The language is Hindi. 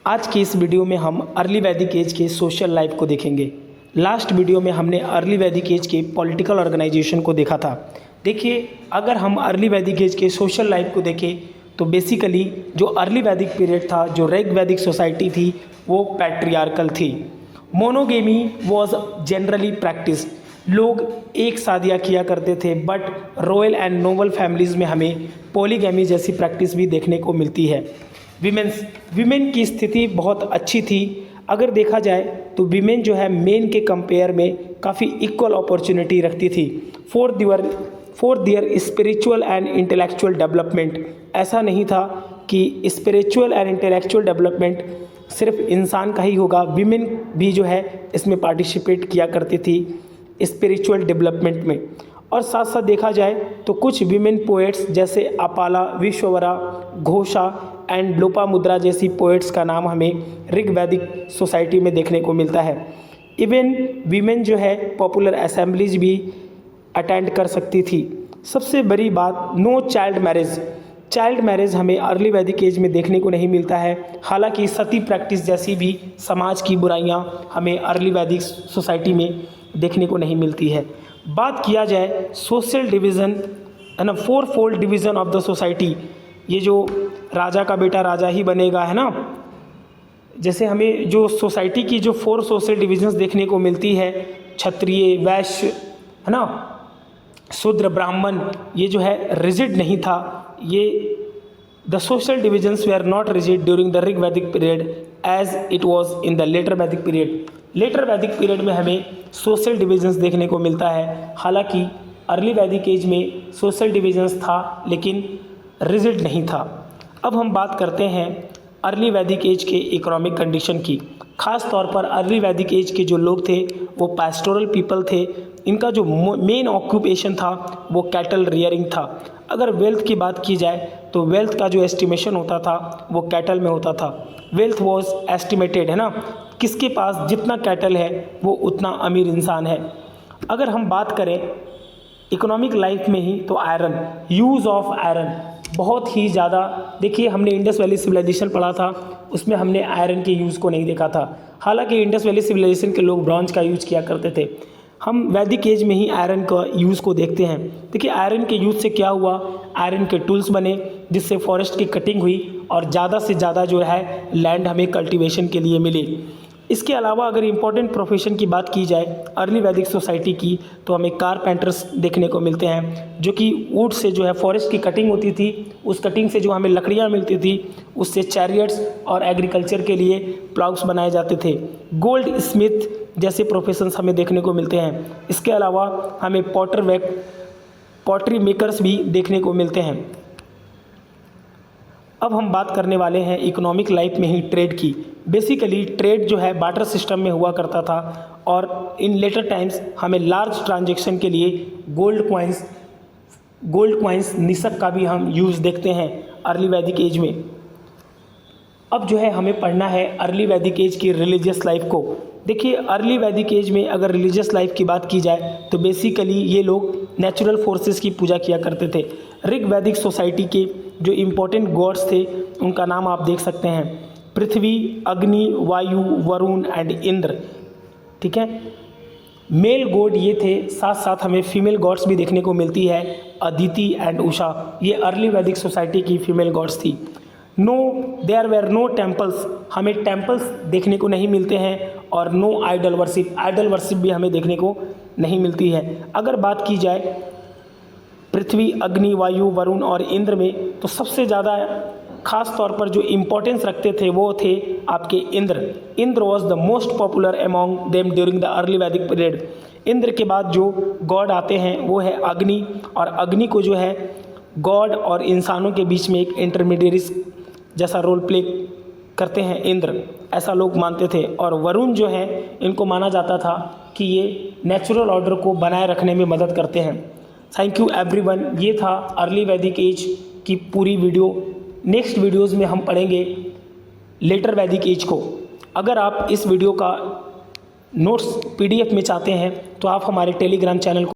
आज की इस वीडियो में हम अर्ली वैदिक एज के सोशल लाइफ को देखेंगे। लास्ट वीडियो में हमने अर्ली वैदिक एज के पॉलिटिकल ऑर्गेनाइजेशन को देखा था। देखिए, अगर हम अर्ली वैदिक एज के सोशल लाइफ को देखें तो बेसिकली जो अर्ली वैदिक पीरियड था, जो ऋग वैदिक सोसाइटी थी, वो पैट्रियार्कल थी। मोनोगेमी वॉज जनरली प्रैक्टिस, लोग एक शादियाँ किया करते थे, but royal and noble families में हमें पॉलीगैमी जैसी प्रैक्टिस भी देखने को मिलती है। विमेन की स्थिति बहुत अच्छी थी। अगर देखा जाए तो विमेन जो है मेन के कंपेयर में काफ़ी इक्वल अपॉर्चुनिटी रखती थी for their spiritual and intellectual development. ऐसा नहीं था कि स्पिरिचुअल एंड इंटेलेक्चुअल डेवलपमेंट सिर्फ इंसान का ही होगा, विमेन भी जो है इसमें पार्टिसिपेट किया करती थी स्पिरिचुअल डेवलपमेंट में। और साथ साथ देखा जाए तो कुछ विमेन पोएट्स जैसे अपाला, विश्ववरा, घोषा एंड लोपामुद्रा जैसी पोएट्स का नाम हमें ऋग वैदिक सोसाइटी में देखने को मिलता है। इवन विमेन जो है पॉपुलर असेंबलीज भी अटेंड कर सकती थी। सबसे बड़ी बात, नो चाइल्ड मैरिज हमें अर्ली वैदिक एज में देखने को नहीं मिलता है। हालांकि सती प्रैक्टिस जैसी भी समाज की बुराइयां हमें अर्ली वैदिक सोसाइटी में देखने को नहीं मिलती है। बात किया जाए सोशल डिवीज़न है ना, 4-fold division of the society, ये जो राजा का बेटा राजा ही बनेगा है ना, जैसे हमें जो सोसाइटी की जो 4 सोशल डिविजन्स देखने को मिलती है, क्षत्रिय, वैश्य है ना, शूद्र, ब्राह्मण, ये जो है रिजिड नहीं था। ये the social divisions were not rigid during the Rig Vedic period as it was in the later Vedic period. Later Vedic period में हमें सोशल डिविजन्स देखने को मिलता है। हालांकि अर्ली वैदिक एज में सोशल डिविजन्स था लेकिन रिजिड नहीं था। अब हम बात करते हैं अर्ली वैदिक एज के इकोनॉमिक कंडीशन की। ख़ास तौर पर अर्ली वैदिक एज के जो लोग थे वो पैस्टोरल पीपल थे। इनका जो मेन ऑक्यूपेशन था वो कैटल रियरिंग था। अगर वेल्थ की बात की जाए तो वेल्थ का जो एस्टिमेशन होता था वो कैटल में होता था। वेल्थ वॉज एस्टिमेटेड है ना, किसके पास जितना कैटल है वो उतना अमीर इंसान है। अगर हम बात करें इकोनॉमिक लाइफ में ही तो आयरन, यूज़ ऑफ आयरन बहुत ही ज़्यादा। देखिए, हमने इंडस वैली सिविलाइजेशन पढ़ा था, उसमें हमने आयरन के यूज़ को नहीं देखा था। हालांकि इंडस वैली सिविलाइजेशन के लोग ब्रॉन्ज का यूज़ किया करते थे। हम वैदिक एज में ही आयरन का यूज़ को देखते हैं। देखिए, आयरन के यूज़ से क्या हुआ, आयरन के टूल्स बने जिससे फॉरेस्ट की कटिंग हुई और ज़्यादा से ज़्यादा जो है लैंड हमें कल्टीवेशन के लिए मिली। इसके अलावा अगर इम्पोर्टेंट प्रोफेशन की बात की जाए अर्ली वैदिक सोसाइटी की तो हमें कारपेंटर्स देखने को मिलते हैं, जो कि वुड से जो है फॉरेस्ट की कटिंग होती थी, उस कटिंग से जो हमें लकड़ियाँ मिलती थी उससे चैरियट्स और एग्रीकल्चर के लिए प्लाउस बनाए जाते थे। गोल्ड स्मिथ जैसे प्रोफेशंस हमें देखने को मिलते हैं। इसके अलावा हमें पॉटरी मेकर्स भी देखने को मिलते हैं। अब हम बात करने वाले हैं इकोनॉमिक लाइफ में ही ट्रेड की। बेसिकली ट्रेड जो है बार्टर सिस्टम में हुआ करता था और इन लेटर टाइम्स हमें लार्ज ट्रांजैक्शन के लिए गोल्ड कॉइन्स निसक का भी हम यूज़ देखते हैं अर्ली वैदिक एज में। अब जो है हमें पढ़ना है अर्ली वैदिक एज की रिलीजियस लाइफ को। देखिए, अर्ली वैदिक एज में अगर रिलीजियस लाइफ की बात की जाए तो बेसिकली ये लोग नेचुरल फोर्सेस की पूजा किया करते थे। ऋग वैदिक सोसाइटी के जो इम्पोर्टेंट गॉड्स थे उनका नाम आप देख सकते हैं, पृथ्वी, अग्नि, वायु, वरुण एंड इंद्र। ठीक है, मेल गॉड ये थे, साथ साथ हमें फीमेल गॉड्स भी देखने को मिलती है, अदिति एंड उषा। ये अर्ली वैदिक सोसाइटी की फीमेल गॉड्स थी। देयर वेर नो टेम्पल्स, हमें टेम्पल्स देखने को नहीं मिलते हैं, और नो आइडल वर्शिप भी हमें देखने को नहीं मिलती है। अगर बात की जाए पृथ्वी, अग्नि, वायु, वरुण और इंद्र में तो सबसे ज़्यादा खास तौर पर जो इम्पोर्टेंस रखते थे वो थे आपके Indra was the most popular among them during the early वैदिक पीरियड। इंद्र के बाद जो गॉड आते हैं वो है अग्नि, और अग्नि को जो है गॉड और इंसानों के बीच में एक इंटरमीडिएट जैसा रोल प्ले करते हैं इंद्र, ऐसा लोग मानते थे। और वरुण जो है इनको माना जाता था कि ये नेचुरल ऑर्डर को बनाए रखने में मदद करते हैं। Thank you everyone. ये था अर्ली वैदिक एज की पूरी वीडियो। नेक्स्ट वीडियोज़ में हम पढ़ेंगे लेटर वैदिक एज को। अगर आप इस वीडियो का नोट्स PDF में चाहते हैं तो आप हमारे टेलीग्राम चैनल को